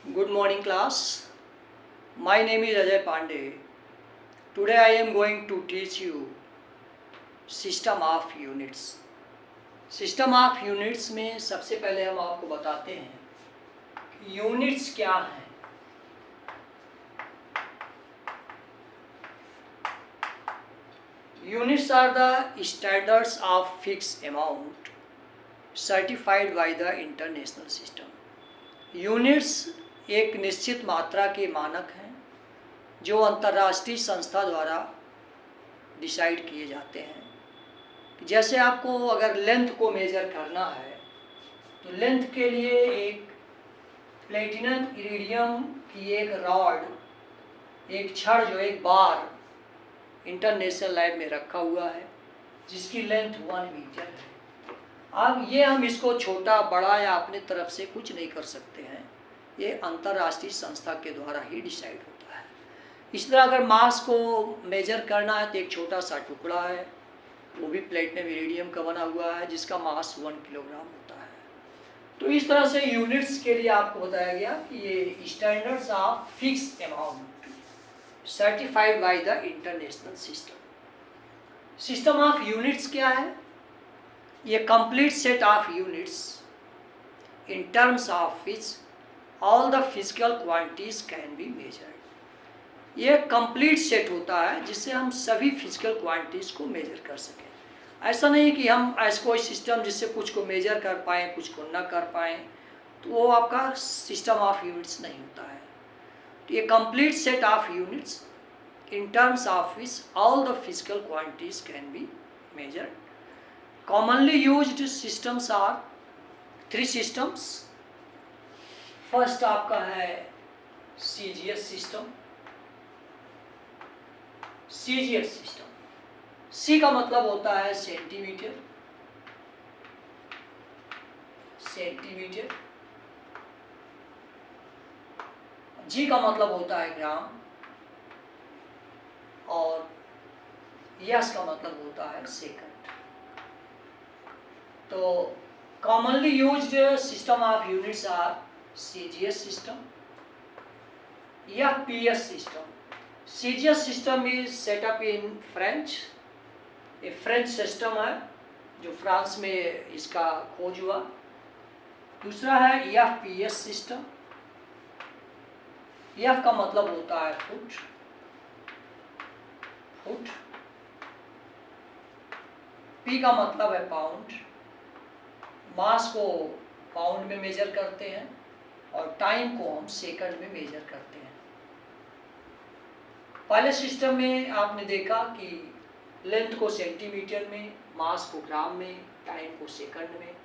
Good morning class. My name is Ajay Pandey. Today I am going to teach you system of units. System of units में सबसे पहले हम आपको बताते हैं कि यूनिट्स क्या हैं. Units are the standards of fixed amount certified by the international system. Units एक निश्चित मात्रा के मानक हैं जो अंतर्राष्ट्रीय संस्था द्वारा डिसाइड किए जाते हैं. जैसे आपको अगर लेंथ को मेजर करना है तो लेंथ के लिए एक प्लेटिनम इरिडियम की एक रॉड, एक छड़, जो एक बार इंटरनेशनल लैब में रखा हुआ है जिसकी लेंथ 1 मीटर है. अब ये हम इसको छोटा बड़ा या अपने तरफ से कुछ नहीं कर सकते हैं, ये अंतर्राष्ट्रीय संस्था के द्वारा ही डिसाइड होता है. इस तरह अगर मास को मेजर करना है तो एक छोटा सा टुकड़ा है, वो भी प्लेटिनम इरिडियम का बना हुआ है जिसका मास 1 किलोग्राम होता है. तो इस तरह से यूनिट्स के लिए आपको बताया गया कि ये standards of fix amount certified by the international system. System of units क्या है? ये complete set of units in terms of which all the physical quantities can be measured. ये कंप्लीट सेट होता है जिससे हम सभी फिजिकल क्वांटिटीज को मेजर कर सकें. ऐसा नहीं कि हम ऐसा कोई सिस्टम जिससे कुछ को मेजर कर पाएँ कुछ को ना कर पाएँ, तो वो आपका सिस्टम ऑफ यूनिट्स नहीं होता है. तो ये complete set of units in terms of which all the physical quantities can be measured. Commonly used systems are 3 systems. First आपका है CGS system. CGS system. C का मतलब होता है सेंटीमीटर. G का मतलब होता है ग्राम और S का मतलब होता है सेकंड. तो commonly used system of units are CGS system, FPS system. CGS system is set up in French. ये फ्रेंच सिस्टम है जो फ्रांस में इसका खोज हुआ. दूसरा है FPS सिस्टम. F का मतलब होता है फुट. P का मतलब है पाउंड. मास को पाउंड में मेजर करते हैं और टाइम को हम सेकंड में मेजर करते हैं. पहले सिस्टम में आपने देखा कि लेंथ को सेंटीमीटर में, मास को ग्राम में, टाइम को सेकंड में.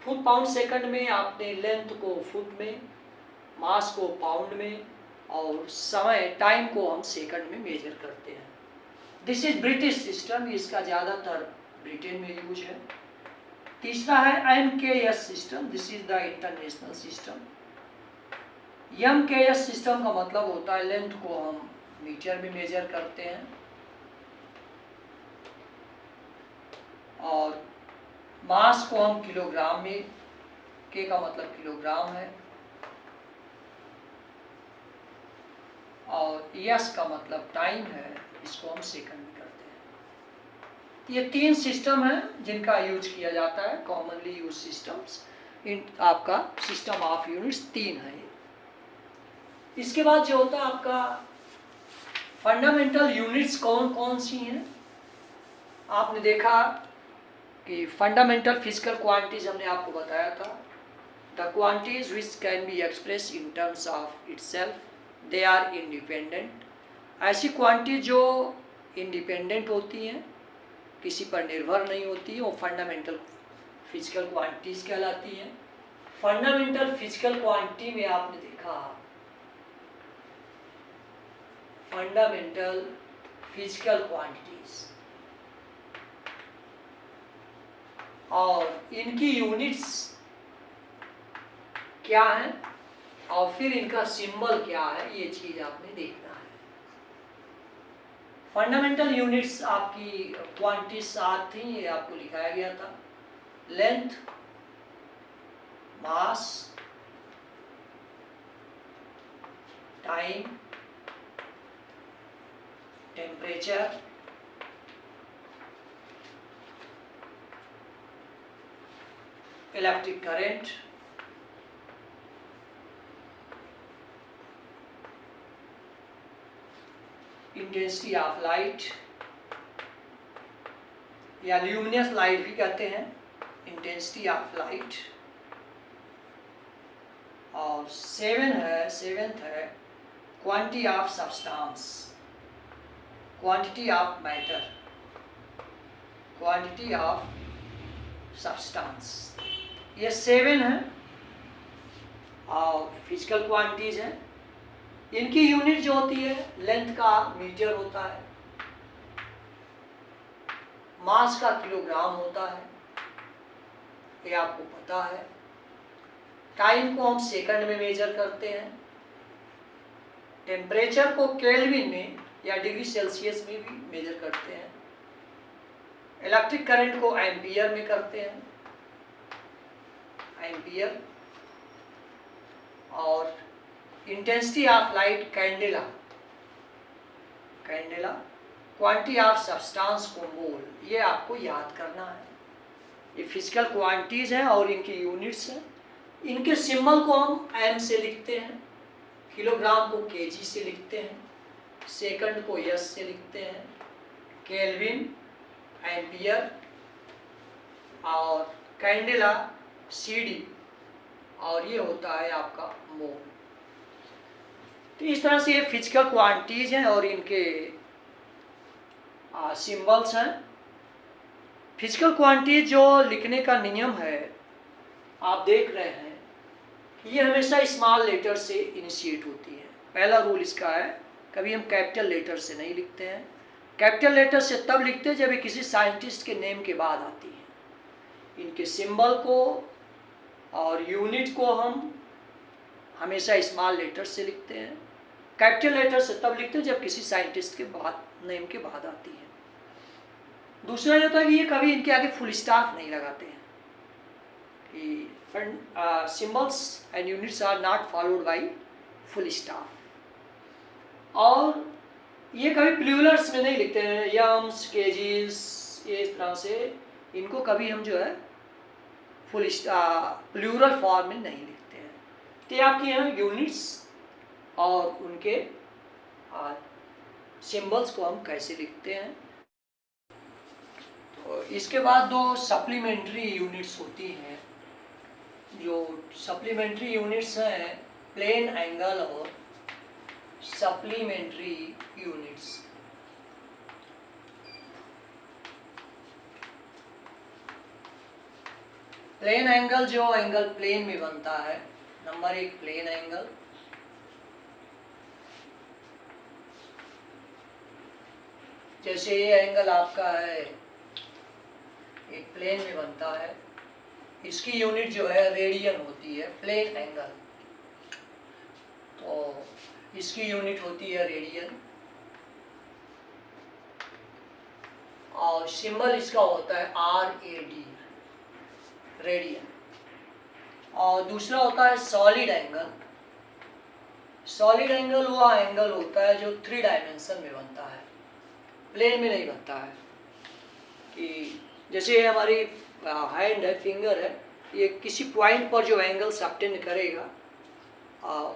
फुट पाउंड सेकंड में आपने लेंथ को फुट में, मास को पाउंड में और समय टाइम को हम सेकंड में मेजर करते हैं. This is British system. इसका ज़्यादातर ब्रिटेन में यूज है. तीसरा है MKS system. This is the international system. MKS system का मतलब होता है लेंथ को हम मीटर में मेजर करते हैं और मास को हम किलोग्राम में, K का मतलब किलोग्राम है और S का मतलब टाइम है, इसको हम सेकंड में करते हैं. ये 3 सिस्टम हैं जिनका यूज किया जाता है. कॉमनली यूज सिस्टम्स इन आपका सिस्टम ऑफ यूनिट्स 3 है. इसके बाद जो होता है आपका फंडामेंटल यूनिट्स कौन कौन सी हैं. आपने देखा कि फंडामेंटल फिजिकल क्वांटिटीज हमने आपको बताया था. The quantities which can be express in terms of itself, they are independent. ऐसी क्वांटिटी जो इंडिपेंडेंट होती हैं, किसी पर निर्भर नहीं होती, वो फंडामेंटल फिजिकल क्वांटिटीज कहलाती हैं. फंडामेंटल फिजिकल क्वांटिटी में आपने देखा फंडामेंटल फिजिकल क्वांटिटीज और इनकी यूनिट्स क्या है और फिर इनका सिंबल क्या है, ये चीज आपने देखना है. फंडामेंटल यूनिट्स आपकी क्वांटिटीज 7 थी, ये आपको लिखाया गया था. Length, mass, time, temperature, electric current, intensity of light या ल्यूमिनस लाइट भी कहते हैं, इंटेंसिटी ऑफ लाइट। और सेवेंथ है quantity of substance, quantity of matter, quantity of substance. ये 7 है और फिजिकल क्वांटिटीज हैं। इनकी यूनिट जो होती है लेंथ का मीटर होता है, मास का किलोग्राम होता है, ये आपको पता है। टाइम को हम सेकंड में मेजर करते हैं, टेम्परेचर को केल्विन में या डिग्री सेल्सियस में भी मेजर करते हैं, इलेक्ट्रिक करंट को एम्पियर में करते हैं, एम्पियर। और intensity of light candela, candela. Quantity of substance को मोल, ये आपको याद करना है। ये फिजिकल क्वांटिटीज हैं और इनकी यूनिट्स हैं। इनके सिंबल को हम एम से लिखते हैं, किलोग्राम को केजी से लिखते हैं, सेकंड को एस से लिखते हैं, केल्विन, एम्पियर और कैंडेला सीडी, और ये होता है आपका मोल। तो इस तरह से ये फिजिकल क्वांटिटीज हैं और इनके सिंबल्स हैं। फिजिकल क्वांटिटीज जो लिखने का नियम है आप देख रहे हैं, ये हमेशा स्मॉल लेटर से इनिशिएट होती है। पहला रूल इसका है, कभी हम कैपिटल लेटर से नहीं लिखते हैं। कैपिटल लेटर से तब लिखते हैं जब ये किसी साइंटिस्ट के नेम के बाद आती है। इनके सिंबल को और यूनिट को हम हमेशा स्मॉल लेटर से लिखते हैं। कैपिटल लेटर से तब लिखते हैं जब किसी साइंटिस्ट के बाद नेम के बाद आती है। दूसरा ये होता है कि ये कभी इनके आगे फुल स्टॉप नहीं लगाते हैं, कि symbols and units are not followed by full stop. और ये कभी प्लूरल्स में नहीं लिखते हैं, यम्स, केजीज, ये इस तरह से इनको कभी हम जो है फुल प्लूरल फॉर्म में नहीं लिखते हैं। तो ये आपके यहाँ यूनिट्स और उनके सिंबल्स को हम कैसे लिखते हैं। तो इसके बाद 2 सप्लीमेंट्री यूनिट्स होती हैं। जो सप्लीमेंट्री यूनिट्स हैं प्लेन एंगल और सप्लीमेंट्री यूनिट्स। प्लेन एंगल जो एंगल प्लेन में बनता है, नंबर 1 प्लेन एंगल। जैसे ये एंगल आपका है एक प्लेन में बनता है, इसकी यूनिट जो है रेडियन होती है। प्लेन एंगल तो इसकी यूनिट होती है रेडियन, और सिंबल इसका होता है RAD, रेडियन। और दूसरा होता है सॉलिड एंगल। सॉलिड एंगल वो एंगल होता है जो 3 डायमेंशन में बनता है, प्लेन में नहीं बनता है। कि जैसे हमारी हैंड है, फिंगर है, ये किसी पॉइंट पर जो एंगल सबटेंड करेगा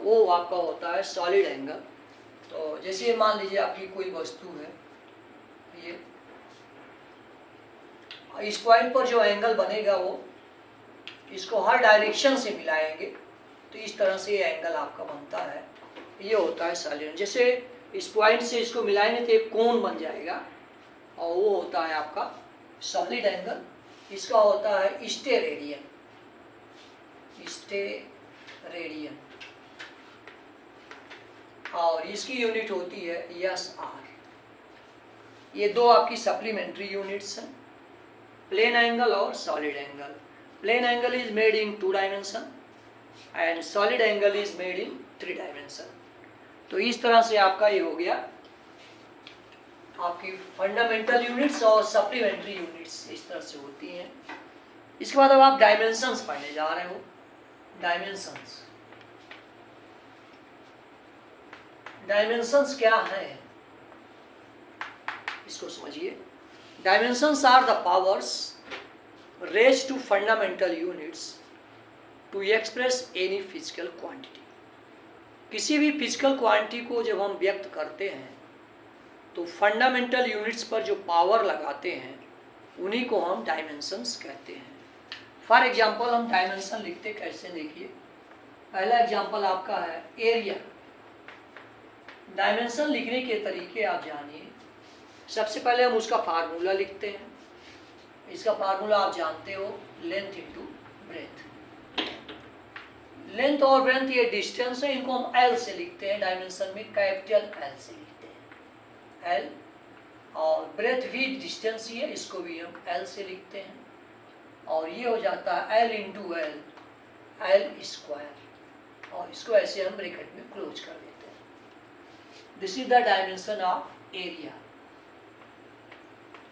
वो आपका होता है सॉलिड एंगल। तो जैसे मान लीजिए आपकी कोई वस्तु है, ये इस पॉइंट पर जो एंगल बनेगा वो इसको हर डायरेक्शन से मिलाएंगे, तो इस तरह से ये एंगल आपका बनता है। ये होता है सॉलिड। जैसे इस पॉइंट से इसको मिलाएंगे तो एक कोन बन जाएगा, और वो होता है आपका सॉलिड एंगल। इसका होता है स्टेरेडियन, स्टेरेडियन, और इसकी यूनिट होती है SR। ये 2 आपकी सप्लीमेंट्री यूनिट्स हैं, प्लेन एंगल और solid angle. Plane angle is made in 2 dimension and solid angle is made in 3 dimension. तो इस तरह से आपका ये हो गया आपकी फंडामेंटल यूनिट्स और सप्लीमेंट्री यूनिट्स इस तरह से होती हैं। इसके बाद अब आप डायमेंशंस पढ़ने जा रहे हो। डायमेंशंस डायमेंशंस क्या हैं, इसको समझिए। Dimensions are the powers raised to fundamental units to express any physical quantity. किसी भी फिजिकल क्वांटिटी को जब हम व्यक्त करते हैं तो फंडामेंटल यूनिट्स पर जो पावर लगाते हैं उन्हीं को हम डायमेंशंस कहते हैं। फॉर एग्जांपल हम डायमेंशन लिखते कैसे, देखिए। पहला एग्जांपल आपका है एरिया। डायमेंशन लिखने के तरीके आप जानिए। सबसे पहले हम उसका फार्मूला लिखते हैं। इसका फार्मूला आप जानते हो, लेंथ इंटू ब्रेथ। लेंथ और ब्रेथ ये डिस्टेंस है, इनको हम एल से लिखते हैं। डायमेंशन में कैपिटल एल से लिखते हैं, एल। और ब्रेथ भी डिस्टेंस ही है, इसको भी हम एल से लिखते हैं। और ये हो जाता है L into L, L square. और इसको ऐसे हम ब्रैकेट में क्लोज कर देते हैं। This is the dimension of area.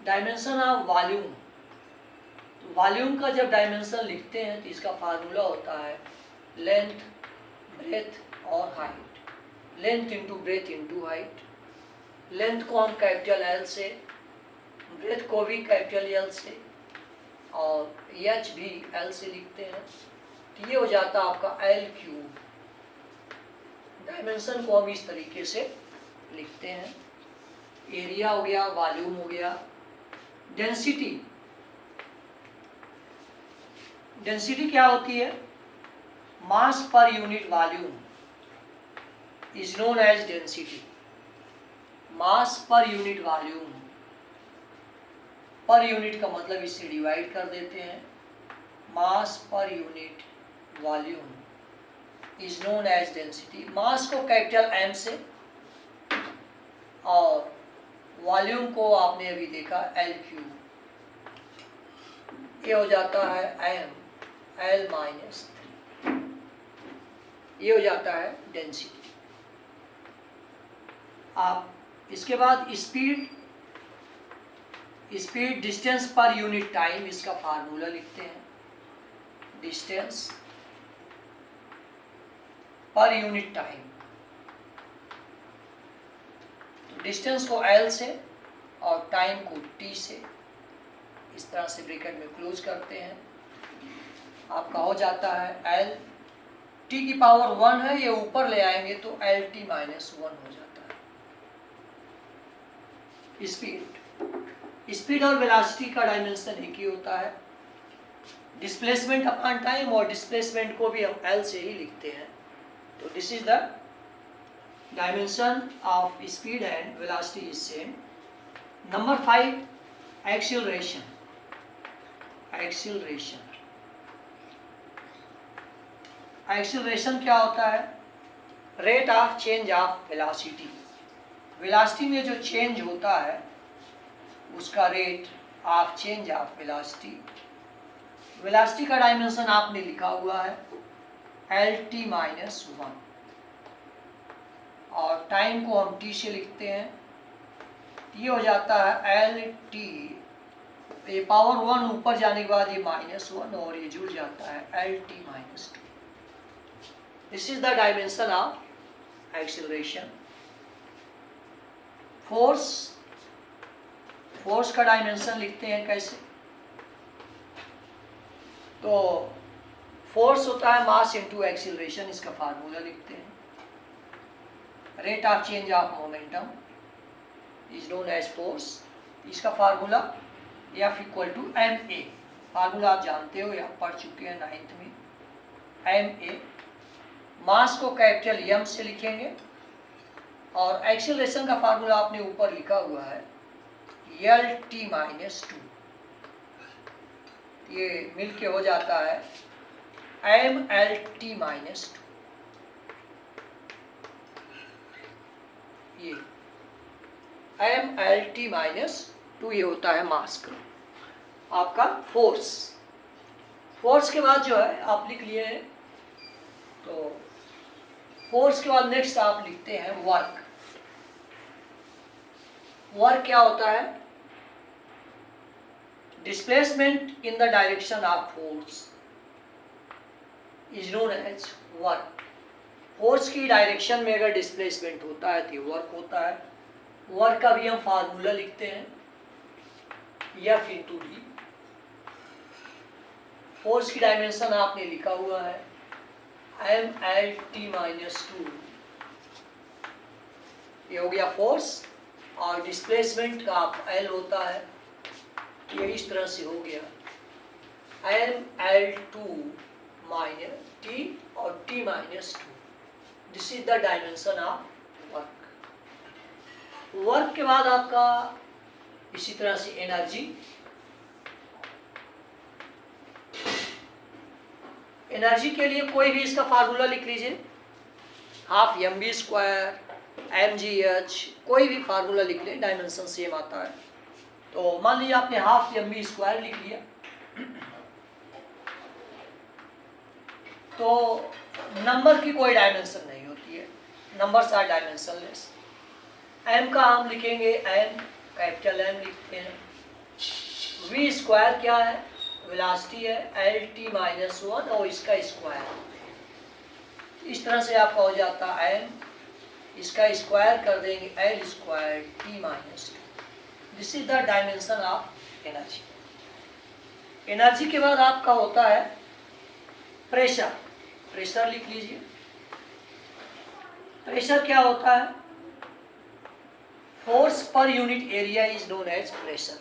Dimension of volume. Volume का जब डायमेंशन लिखते हैं तो इसका फार्मूला होता है लेंथ, ब्रेथ और height. Length into breadth into height. Length को हम कैपिटल एल से, ब्रेथ को भी कैपिटल एल से, और एच भी एल से लिखते हैं। तो ये हो जाता है आपका एल क्यूब। डायमेंशन को हम इस तरीके से लिखते हैं। एरिया हो गया, वॉल्यूम हो गया। डेंसिटी। डेंसिटी क्या होती है? Mass per unit volume is known as density. Mass per unit volume, per unit का मतलब इसे डिवाइड कर देते हैं। Mass per unit volume is known as density. Mass को कैपिटल एम से और वॉल्यूम को आपने अभी देखा एल क्यूब। ये हो जाता है एम एल माइनस 3। ये हो जाता है डेंसिटी। आप इसके बाद speed. Speed distance per unit time, इसका फार्मूला लिखते हैं। Distance per unit time. तो डिस्टेंस को एल से और टाइम को टी से इस तरह से ब्रैकेट में क्लोज करते हैं। आपका हो जाता है एल टी की पावर 1 है, ये ऊपर ले आएंगे तो एल टी माइनस 1 हो जाता है। स्पीड। स्पीड और वेलोसिटी का डायमेंशन एक ही होता है। डिस्प्लेसमेंट अपॉन टाइम, और डिस्प्लेसमेंट को भी हम एल से ही लिखते हैं। तो this is the dimension of speed and velocity is same. Number 5 acceleration. Acceleration. Acceleration क्या होता है? Rate of change of velocity. Velocity में जो चेंज होता है उसका rate of change of velocity. Velocity का डायमेंशन आपने लिखा हुआ है एल टी माइनस 1, और टाइम को हम टी से लिखते हैं। ये हो जाता है एल टी, ये पावर 1 ऊपर जाने के बाद ये -1 और ये जुड़ जाता है L T minus 2। This is the dimension of acceleration. Force. Force का डायमेंशन लिखते हैं कैसे? तो फोर्स होता है मास इंटू एक्सीलरेशन, इसका फार्मूला लिखते हैं। Rate of change of momentum is known as force. इसका formula F equal to M A. Formula आप जानते हो या पढ़ चुके हैं 9th में। M A. मास को कैपिटल एम से लिखेंगे, और एक्सीलरेशन का फार्मूला आपने ऊपर लिखा हुआ है एल टी माइनस 2। ये मिलके हो जाता है एम एल टी माइनस 2। ये एम एल टी माइनस 2 ये होता है मास का आपका फोर्स। फोर्स के बाद जो है आप लिख लिए हैं, तो फोर्स के बाद नेक्स्ट आप लिखते हैं वर्क। वर्क क्या होता है? Displacement in the direction of force is known as work. Force की डायरेक्शन में अगर डिस्प्लेसमेंट होता है तो वर्क होता है। वर्क का भी हम फार्मूला लिखते हैं F इंटू डी। फोर्स की डायमेंशन आपने लिखा हुआ है mlt माइनस 2, ये हो गया फोर्स, और डिस्प्लेसमेंट का आप L होता है, ये इस तरह से हो गया ml2 माइनस t और t minus 2। This is the dimension of work. Work के बाद आपका इसी तरह से एनर्जी। एनर्जी के लिए कोई भी इसका फार्मूला लिख लीजिए, हाफ mv², mgh, कोई भी फार्मूला लिख लें, डायमेंशन सेम आता है। तो मान लीजिए आपने हाफ mv² लिख लिया, तो नंबर की कोई डायमेंशन नहीं होती है, नंबर्स आर डायमेंशनलेस। m का हम लिखेंगे m, कैपिटल M लिखते हैं। v² क्या है, वेलोसिटी है, lt माइनस 1 और इसका स्क्वायर। इस तरह से आपका हो जाता है m, इसका स्क्वायर कर देंगे l² t minus 2। This is the dimension of energy. Energy के बाद आपका होता है प्रेशर। प्रेशर लिख लीजिए। प्रेशर क्या होता है, force per unit area is known as pressure.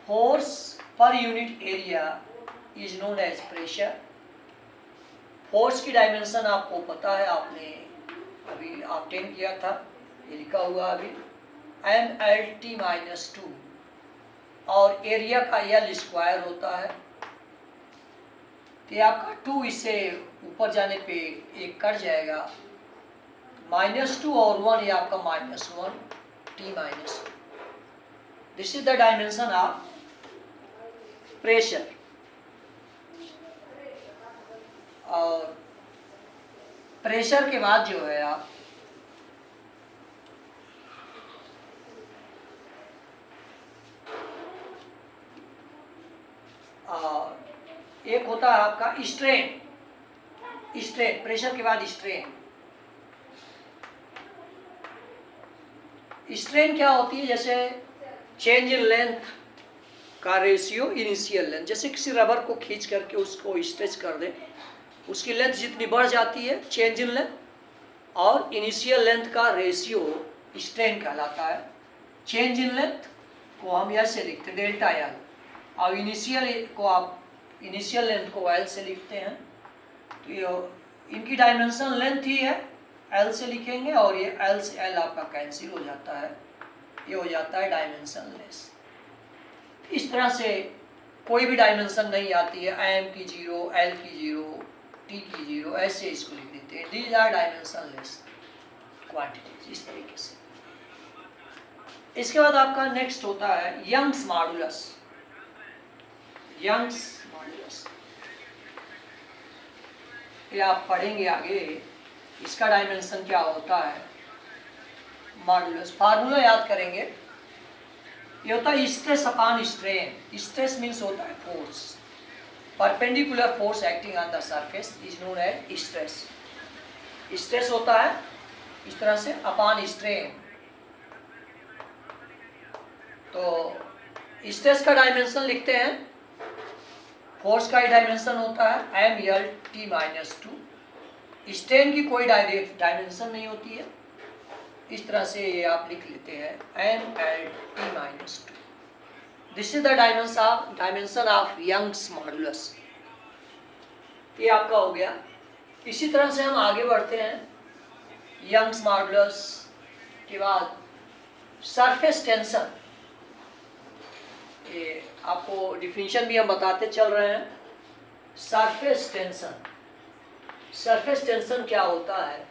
Force per unit area is known as pressure. Force की डायमेंशन आपको पता है, आपने अभी ऑब्टेन किया था, ये लिखा हुआ अभी mlt माइनस 2, और एरिया का L² होता है। तो आपका 2 इससे ऊपर जाने पे एक कट जाएगा, -2 और 1, ये आपका -1 t minus 2। This is the dimension of pressure. और प्रेशर के बाद जो है आप एक होता है आपका स्ट्रेन। स्ट्रेन, प्रेशर के बाद स्ट्रेन। स्ट्रेन क्या होती है, जैसे चेंज इन लेंथ का रेशियो इनिशियल लेंथ। जैसे किसी रबर को खींच करके उसको स्ट्रेच कर दे, उसकी लेंथ जितनी बढ़ जाती है चेंज इन लेंथ, और इनिशियल लेंथ का रेशियो स्ट्रेन कहलाता है। चेंज इन लेंथ को हम ऐसे लिखते हैं डेल्टा एल, और इनिशियल लेंथ को एल से लिखते हैं। तो ये इनकी डायमेंशन लेंथ ही है, एल से लिखेंगे, और ये एल से एल आपका कैंसिल हो जाता है, ये हो जाता है डायमेंशन लेस। इस तरह से कोई भी डायमेंशन नहीं आती है, एम की 0, एल की 0, टी की 0, ऐसे इसको लिख देते हैं। These are dimensionless quantities, इस तरीके से। इसके बाद आपका नेक्स्ट होता है यंग्स मॉडुलस। यंग्स मॉडुलस ये आप पढ़ेंगे आगे, इसका डायमेंशन क्या होता है, मॉडुलस। फार्मूला याद करेंगे, ये होता है stress upon strain. Stress means होता है force, perpendicular force acting on the surface is known as stress. Stress होता है इस तरह से अपॉन स्ट्रेन। तो स्ट्रेस का डायमेंशन लिखते हैं, फोर्स का डायमेंशन होता है mlt माइनस 2। स्ट्रेन की कोई डायमेंशन नहीं होती है, इस तरह से ये आप लिख लेते हैं mlt minus 2। This is the dimension of Young's modulus. ये आपका हो गया। इसी तरह से हम आगे बढ़ते हैं। यंग्स मॉडुलस के बाद सरफेस टेंशन, ये आपको डिफिनीशन भी हम बताते चल रहे हैं। सरफेस टेंशन, सरफेस टेंशन क्या होता है,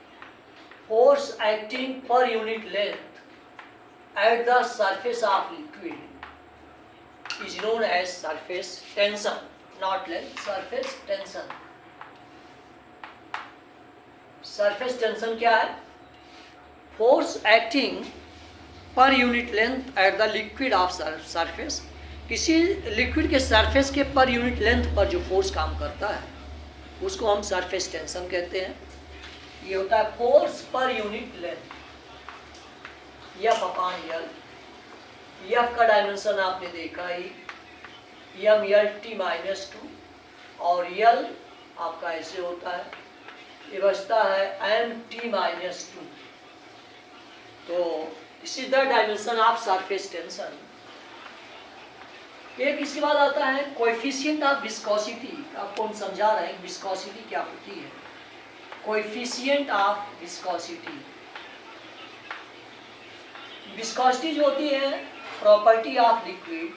force acting per unit length at the surface of liquid is known as surface tension, not length, surface tension. Surface tension क्या है, force acting per unit length at the liquid of surface. किसी liquid के surface के per unit length पर जो force काम करता है उसको हम सरफेस टेंशन कहते हैं। ये होता है force per unit length, F upon L. F का डायमेंशन आपने देखा ही, एम यल टी माइनस 2, और यल आपका ऐसे होता है, ये बचता है एम टी माइनस 2। तो this is the dimension of surface tension. एक इसके बाद आता है कोएफिशिएंट ऑफ विस्कोसिटी। आपको हम समझा रहे हैं विस्कोसिटी क्या होती है। कोएफिशिएंट ऑफ विस्कोसिटी, विस्कोसिटी जो होती है property of liquid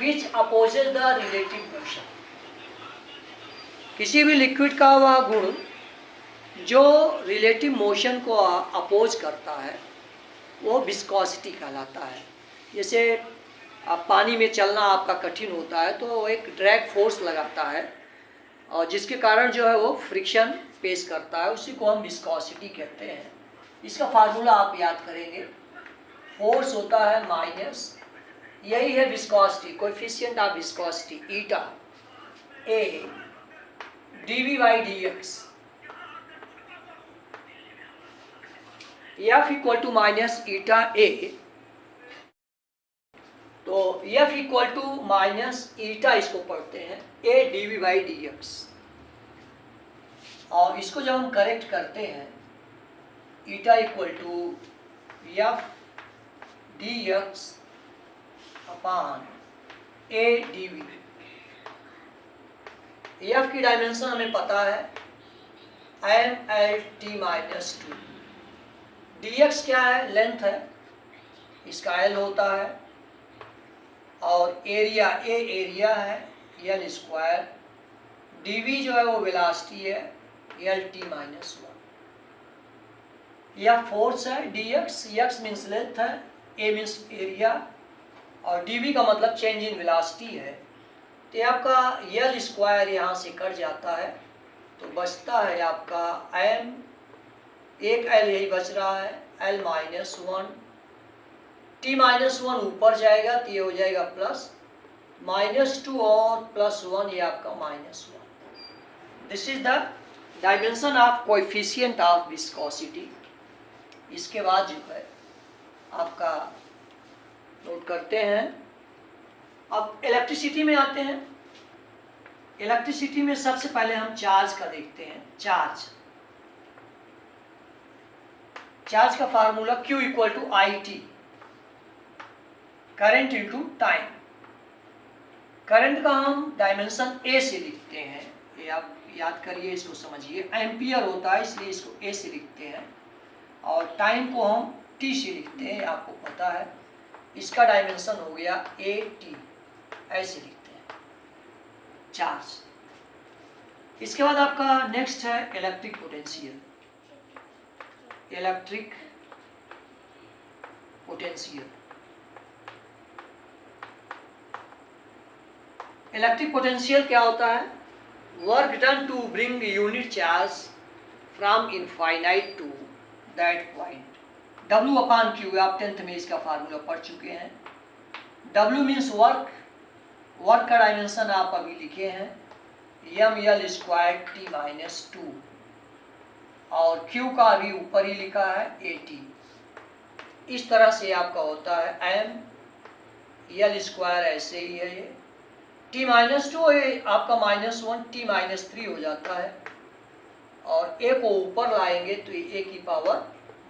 which opposes the relative motion. किसी भी लिक्विड का वह गुण जो रिलेटिव मोशन को अपोज करता है वो विस्कोसिटी कहलाता है। जैसे पानी में चलना आपका कठिन होता है तो एक ड्रैग फोर्स लगाता है और जिसके कारण जो है वो फ्रिक्शन पेश करता है, उसी को हम विस्कोसिटी कहते हैं। इसका फार्मूला आप याद करेंगे, फोर्स होता है माइनस, यही है viscosity, coefficient of viscosity eta A dv by dx। F equal to minus eta A, तो F equal to minus eta इसको पढ़ते हैं a dv by dx। और इसको जब हम करेक्ट करते हैं eta equal to F dx upon a dv। F की डायमेंशन हमें पता है M L T minus 2। D X क्या है, लेंथ है, इसका एल होता है, और एरिया ए एरिया है एल स्क्वायर, डी वी जो है वो वेलोसिटी है एल टी माइनस 1। यह फोर्स है D x, x means length है, ए मीन्स एरिया, और डी वी का मतलब चेंज इन वेलोसिटी है। तो आपका यल स्क्वायर यहाँ से कट जाता है तो बचता है आपका एम, एक एल यही बच रहा है, एल माइनस 1, टी माइनस 1 ऊपर जाएगा तो ये हो जाएगा प्लस माइनस 2 और प्लस 1, ये आपका minus 1। This is the dimension of coefficient of viscosity. इसके बाद जो है आपका नोट करते हैं, अब इलेक्ट्रिसिटी में आते हैं। इलेक्ट्रिसिटी में सबसे पहले हम चार्ज का देखते हैं। चार्ज का formula Q equal to I T, current into time. Current का हम डायमेंशन A से लिखते हैं, ये आप याद करिए, इसको समझिए, एम्पियर होता है इसलिए इसको A से लिखते हैं, और टाइम को हम T से लिखते हैं, आपको पता है। इसका डायमेंशन हो गया AT, ऐसे लिखते हैं चार्ज। इसके बाद आपका नेक्स्ट है electric potential. Electric potential, electric potential क्या होता है, work done to bring unit charge from infinite to that point. W upon Q, आप 10th में इसका फार्मूला पढ़ चुके हैं। W मीन्स वर्क, वर्क का डायमेंशन आप अभी लिखे हैं M L square T minus 2, और Q का अभी ऊपर ही लिखा है AT। इस तरह से आपका होता है एम यल स्क्वायर, ऐसे ही है ये, टी माइनस 2 आपका माइनस 1, टी माइनस 3 हो जाता है, और ए को ऊपर लाएंगे तो ए की power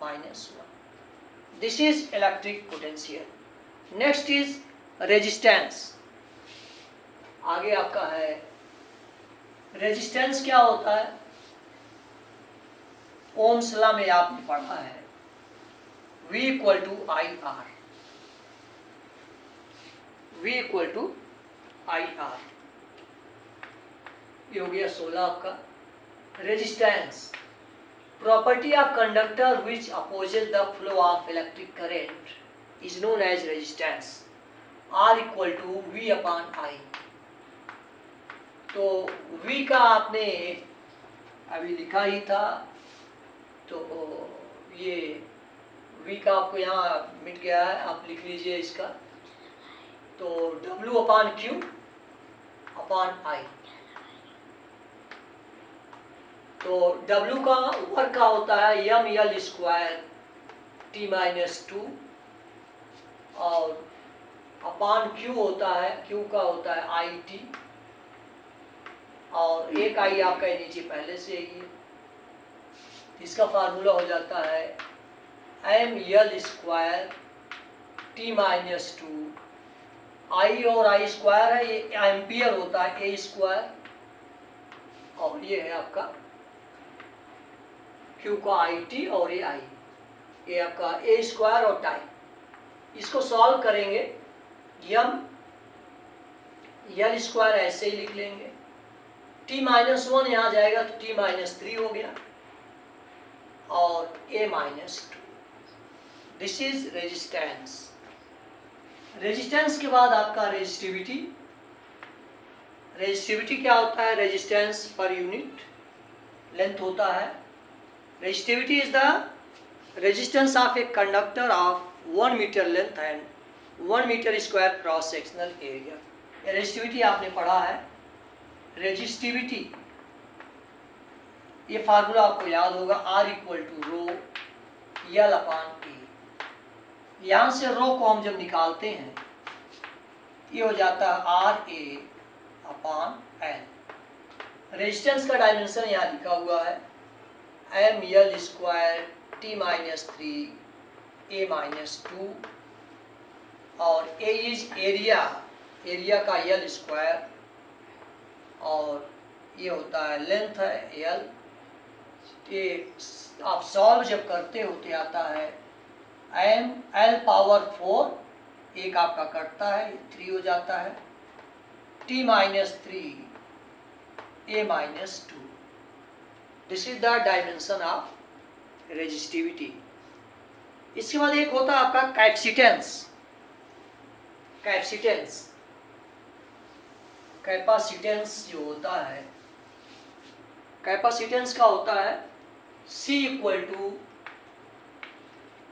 minus 1। This is electric potential. Next is resistance. आगे आपका है रेजिस्टेंस क्या होता है, ओम्स लॉ में आपने पढ़ा है, V equal to I R, V equal to I R. ये हो गया 16 आपका। Resistance, property of conductor which opposes the flow of electric current is known as resistance. R equal to V upon I. तो V का आपने अभी लिखा ही था, तो ये V का आपको यहाँ मिट गया है, आप लिख लीजिए इसका। तो W upon Q upon I। तो W का वर्क का होता है M L square T minus two, और अपान Q होता है, Q का होता है आई टी, और एक आई आपका नीचे पहले से ही है। इसका फार्मूला हो जाता है M L square T minus two, I और आई स्क्वायर है, ये एम्पियर होता है ए स्क्वायर, और ये है आपका Q का आई टी और ये आई, ये आपका ए स्क्वायर और टाइम। इसको सॉल्व करेंगे, यम यल स्क्वायर ऐसे ही लिख लेंगे, टी माइनस वन यहाँ जाएगा तो टी माइनस थ्री हो गया, और A minus two. This is resistance. Resistance के बाद आपका रेजिस्टिविटी। रेजिस्टिविटी क्या होता है? रेजिस्टेंस पर यूनिट लेंथ होता है। Resistivity is the resistance of a conductor of 1 metre length and 1 metre square cross sectional area. Resistivity आपने पढ़ा है। रेजिस्टिविटी ये फार्मूला आपको याद होगा, R equal to rho L upon A. यहाँ से रो को हम जब निकालते हैं ये हो जाता है R A upon L. Resistance का डायमेंशन यहाँ लिखा हुआ है M L square T minus three A minus two, और ए इज एरिया, एरिया का यल स्क्वायर, और ये होता है लेंथ है यल। ये आप सॉल्व जब करते होते आता है एम एल पावर 4, एक आपका कटता है 3 हो जाता है, T minus three A minus two. This is the dimension of resistivity. इसके बाद एक होता है आपका कैपेसिटेंस। कैपेसिटेंस कैपेसिटेंस जो होता है, कैपेसिटेंस का होता है C equal to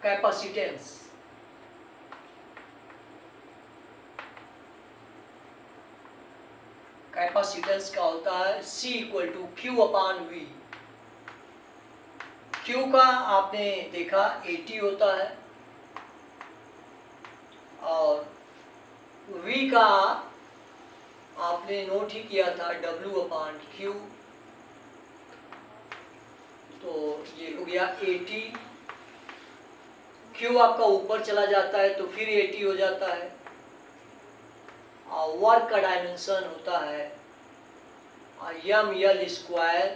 capacitance capacitance का होता है C equal to Q upon V। Q का आपने देखा 80 होता है, और V का आपने नोट ही किया था W अपान Q, तो ये हो गया 80। Q आपका ऊपर चला जाता है तो फिर 80 हो जाता है, और वर्क का डायमेंशन होता है M L square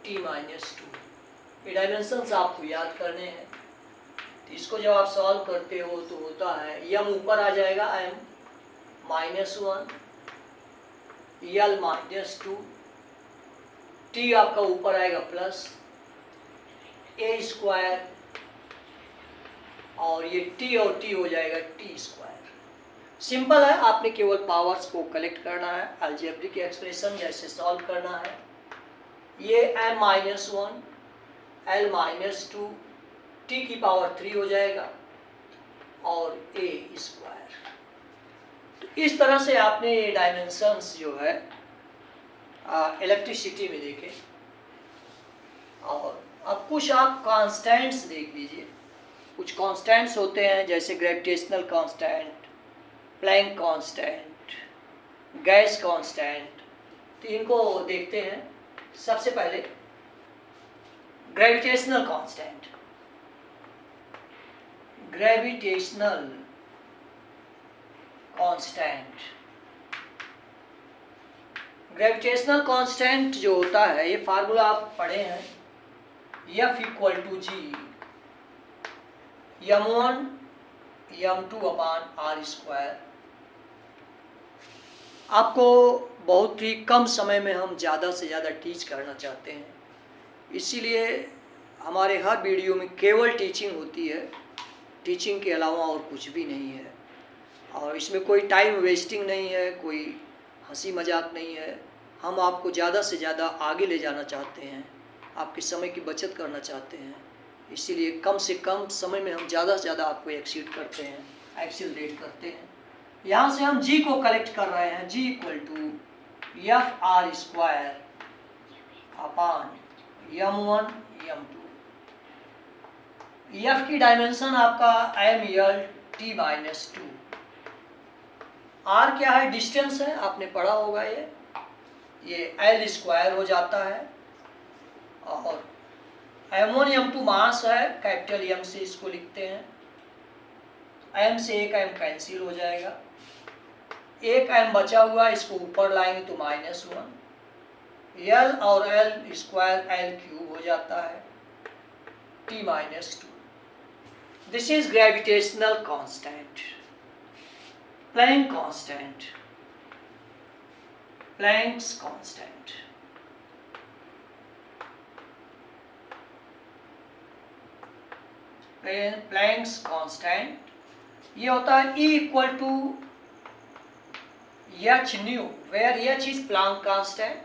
T minus two. ये डायमेंशंस आपको याद करने हैं। तो इसको जब आप सॉल्व करते हो तो होता है यम ऊपर आ जाएगा एम माइनस वन, यल माइनस टू, टी आपका ऊपर आएगा प्लस ए स्क्वायर, और ये टी और टी हो जाएगा टी स्क्वायर। सिंपल है, आपने केवल पावर्स को कलेक्ट करना है, अलजेब्रिक एक्सप्रेशन जैसे सॉल्व करना है। ये M minus one L minus two T की पावर 3 हो जाएगा, और ए स्क्वायर। तो इस तरह से आपने ये डायमेंशंस जो है इलेक्ट्रिसिटी में देखे। और अब कुछ आप कांस्टेंट्स देख लीजिए। कुछ कांस्टेंट्स होते हैं जैसे gravitational constant, Planck constant, gas constant. तो इनको देखते हैं। सबसे पहले gravitational constant. Gravitational constant, gravitational constant जो होता है, ये फार्मूला आप पढ़े हैं, F equal to G m1 m2 upon R square. आपको बहुत ही कम समय में हम ज़्यादा से ज़्यादा टीच करना चाहते हैं, इसीलिए हमारे हर वीडियो में केवल टीचिंग होती है, टीचिंग के अलावा और कुछ भी नहीं है। और इसमें कोई टाइम वेस्टिंग नहीं है, कोई हंसी मजाक नहीं है। हम आपको ज़्यादा से ज़्यादा आगे ले जाना चाहते हैं, आपके समय की बचत करना चाहते हैं, इसीलिए कम से कम समय में हम ज़्यादा से ज़्यादा आपको एक्सीड करते हैं, एक्सीलरेट करते हैं। यहाँ से हम जी को कलेक्ट कर रहे हैं, G equal to F R square upon m1 m2। f की डायमेंशन आपका ml t माइनस 2। r क्या है, डिस्टेंस है, आपने पढ़ा होगा ये l स्क्वायर हो जाता है। और m1 m2 मास है, कैपिटल M से इसको लिखते हैं। m से एक m कैंसिल हो जाएगा, एक m बचा हुआ, इसको ऊपर लाएंगे तो -1। l और l स्क्वायर l क्यूब हो जाता है, t minus 2। This is gravitational constant, Planck constant, Planck's constant. Planck's constant ये होता है E equal to h nu, where h is Planck constant,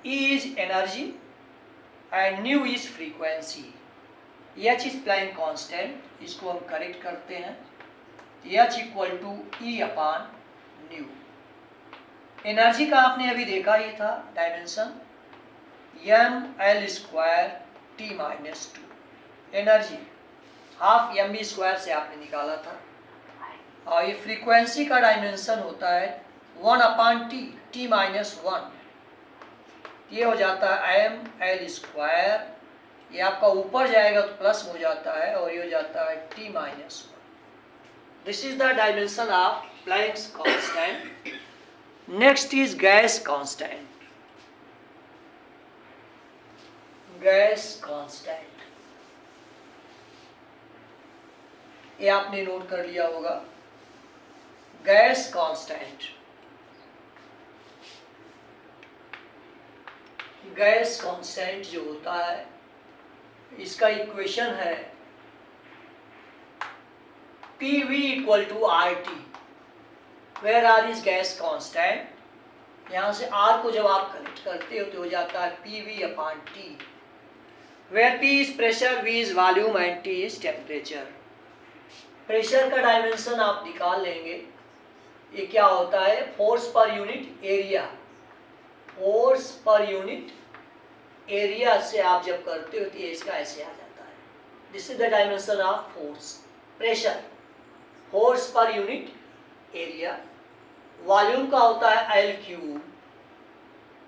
E is energy and nu is frequency। h is Planck constant, इसको हम correct करते हैं, h equal to E upon nu. Energy का आपने अभी देखा ही था dimension, ml square t minus 2। Energy half mv square से आपने निकाला था। और ये फ्रीक्वेंसी का डायमेंशन होता है 1 अपान t माइनस 1। ये हो जाता है ml स्क्वायर, ये आपका ऊपर जाएगा तो प्लस हो जाता है, और ये हो जाता है t minus 1। This is the dimension of Planck's constant. Next is gas constant. Gas constant ये आपने नोट कर लिया होगा। गैस कांस्टेंट, गैस कांस्टेंट जो होता है इसका इक्वेशन है PV equal to RT, where R is gas constant. यहाँ से R को जब आप कनेक्ट करते हो तो हो जाता है PV upon T, where P is pressure, V is volume and T is temperature. Pressure का डायमेंशन आप निकाल लेंगे, ये क्या होता है, force per unit area. Force per unit area से आप जब करते हो तो ये इसका ऐसे आ जाता है। This is the dimension of force. Pressure force per unit area, volume का होता है L क्यूब,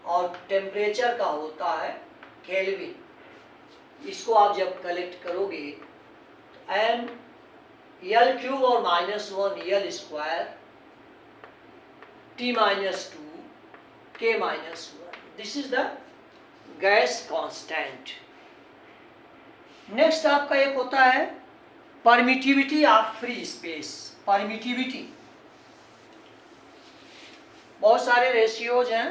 और टेम्परेचर का होता है केल्विन। इसको आप जब कलेक्ट करोगे तो m L क्यूब और -1 L square t minus 2 k minus 1। This is the gas constant. Next आपका एक होता है permittivity of free space. Permittivity, बहुत सारे रेशियोज हैं,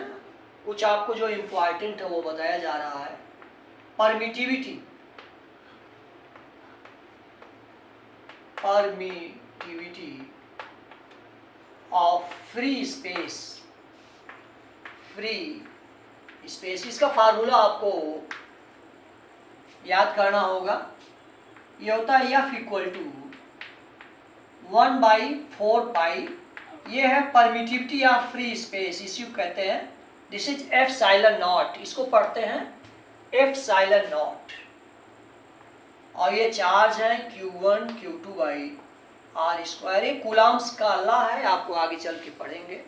कुछ आपको जो इम्पोर्टेंट है वो बताया जा रहा है। Permittivity, permittivity of free space, free space, इसका फार्मूला आपको याद करना होगा। ये होता है F इक्वल टू 1/4 पाई, ये है परमिटिविटी ऑफ फ्री स्पेस, इसी को कहते हैं। दिस इज एप्सिलॉन नॉट, इसको पढ़ते हैं एप्सिलॉन नॉट। और ये चार्ज है Q1 Q2 by R square, ये कूलम्ब्स का अल्लाह है, आपको आगे चल के पढ़ेंगे।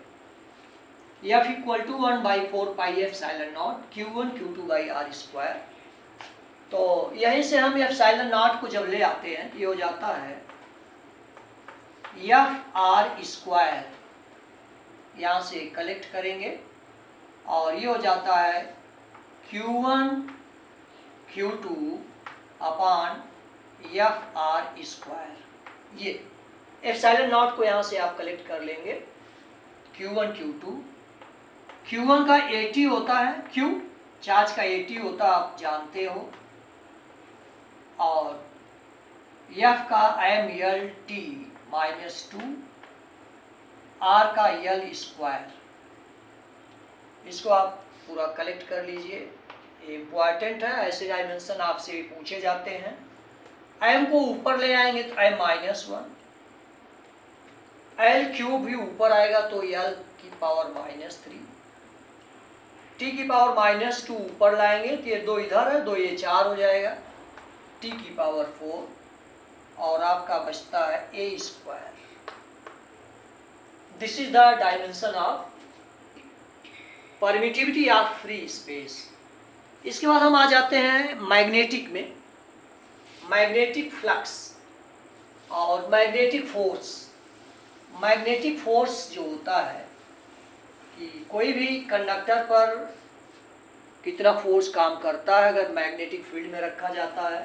F equal to 1/4 pi epsilon naught Q1 Q2 by R square. तो यहीं से हम एप्सिलॉन नॉट को जब ले आते हैं, ये हो जाता है FR स्क्वायर, यहाँ से कलेक्ट करेंगे, और ये हो जाता है Q1 Q2 अपान FR स्क्वायर। ये एप्सिलॉन नॉट को यहाँ से आप कलेक्ट कर लेंगे, Q1 Q2। Q1 का 80 होता है, Q चार्ज का 80 होता है, आप जानते हो, और F का ml t माइनस 2, R का L स्क्वायर। इसको आप पूरा कलेक्ट कर लीजिए, इम्पॉर्टेंट है, ऐसे डायमेंशन आपसे पूछे जाते हैं। m को ऊपर ले आएंगे तो m माइनस 1, L क्यूब भी ऊपर आएगा तो L की पावर -3, टी की पावर -2 ऊपर लाएंगे तो ये 2 इधर है, 2 ये 4 हो जाएगा, टी की पावर 4 और आपका बचता है a square. This is the dimension of permittivity of free space. इसके बाद हम आ जाते हैं मैग्नेटिक में। मैग्नेटिक फ्लक्स और मैग्नेटिक फोर्स। मैग्नेटिक फोर्स जो होता है कि कोई भी कंडक्टर पर कितना फोर्स काम करता है अगर मैग्नेटिक फील्ड में रखा जाता है,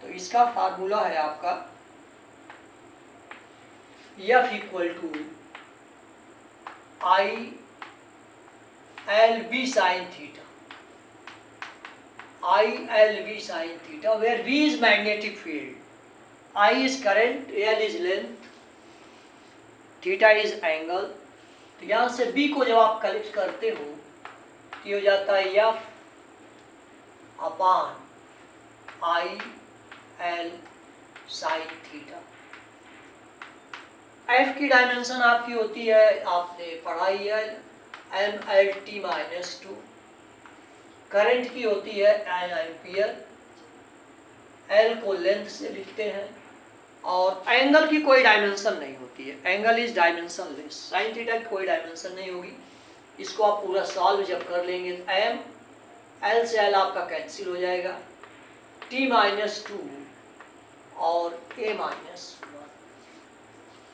तो इसका फार्मूला है आपका F = I L V sin theta। I L V sin theta, where V is magnetic field, I is current, L is length, theta is angle। तो यहाँ से B को जब आप कलेक्ट करते हो तो ये हो जाता है F upon I L sin theta. F की डायमेंशन आपकी होती है, आपने पढ़ाई है, mLt-2। करंट की होती है एम्पियर, L को लेंथ से लिखते हैं, और एंगल की कोई डायमेंशन नहीं होती है, angle is dimensionless. Sine theta की कोई डायमेंशन नहीं होगी। इसको आप पूरा सॉल्व जब कर लेंगे तो एम एल से एल आपका कैंसिल हो जाएगा, t-2 और a-1।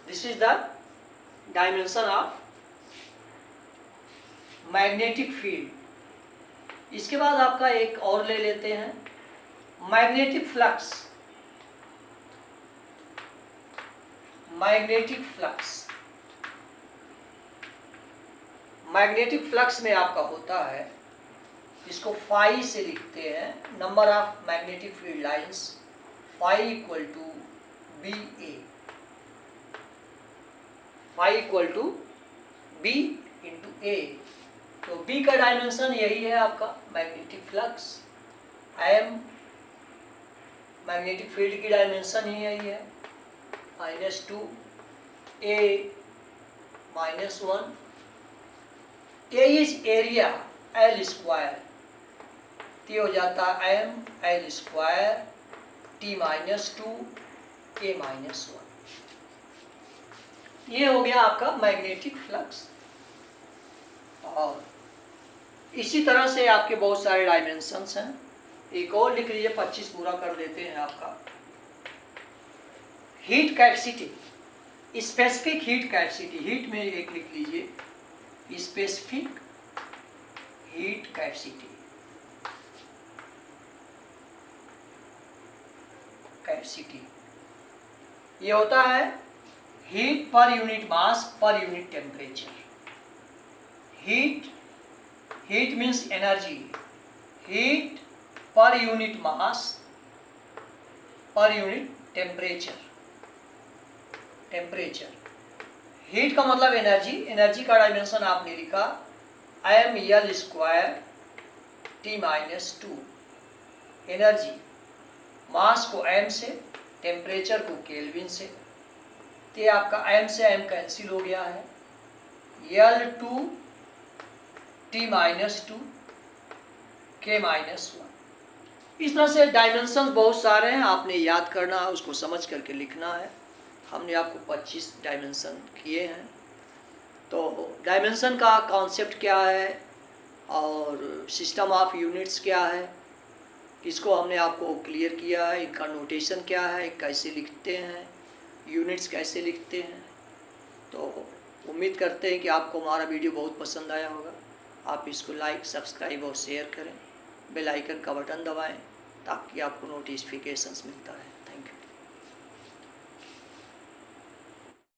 This is the dimension of magnetic field. इसके बाद आपका एक और ले लेते हैं, magnetic flux. Magnetic flux, magnetic flux में आपका होता है, इसको फाई से लिखते हैं, number of magnetic field lines, phi = BA। Phi = B × A। तो B का डायमेंशन यही है आपका magnetic flux, M magnetic field की डायमेंशन ही यही है, -2 a-1। A is area L square, तो हो जाता है mL² t-2 a-1। ये हो गया आपका मैग्नेटिक फ्लक्स। और इसी तरह से आपके बहुत सारे डायमेंशंस हैं। एक और लिख लीजिए, 25 पूरा कर देते हैं आपका। Heat capacity, specific heat capacity, heat में एक लिख लीजिए, स्पेसिफिक हीट कैपेसिटी। कैपेसिटी ये होता है heat per unit mass per unit temperature. Heat means energy, heat per unit mass per unit temperature. Heat का मतलब एनर्जी, एनर्जी का डायमेंशन आपने लिखा mL² t-2। एनर्जी, मास को m से, टेम्परेचर को केल्विन से, तो आपका m से m कैंसिल हो गया है, L2 t-2 k-1। इस तरह से डायमेंशंस बहुत सारे हैं, आपने याद करना है, उसको समझ करके लिखना है। हमने आपको 25 डायमेंशन किए हैं। तो डायमेंशन का कॉन्सेप्ट क्या है और सिस्टम ऑफ यूनिट्स क्या है, इसको हमने आपको क्लियर किया है। इनका नोटेशन क्या है, कैसे लिखते हैं, यूनिट्स कैसे लिखते हैं। तो उम्मीद करते हैं कि आपको हमारा वीडियो बहुत पसंद आया होगा। आप इसको लाइक, सब्सक्राइब और शेयर करें, बेल आइकन का बटन दबाएं ताकि आपको नोटिफिकेशंस मिलता है। Thank you.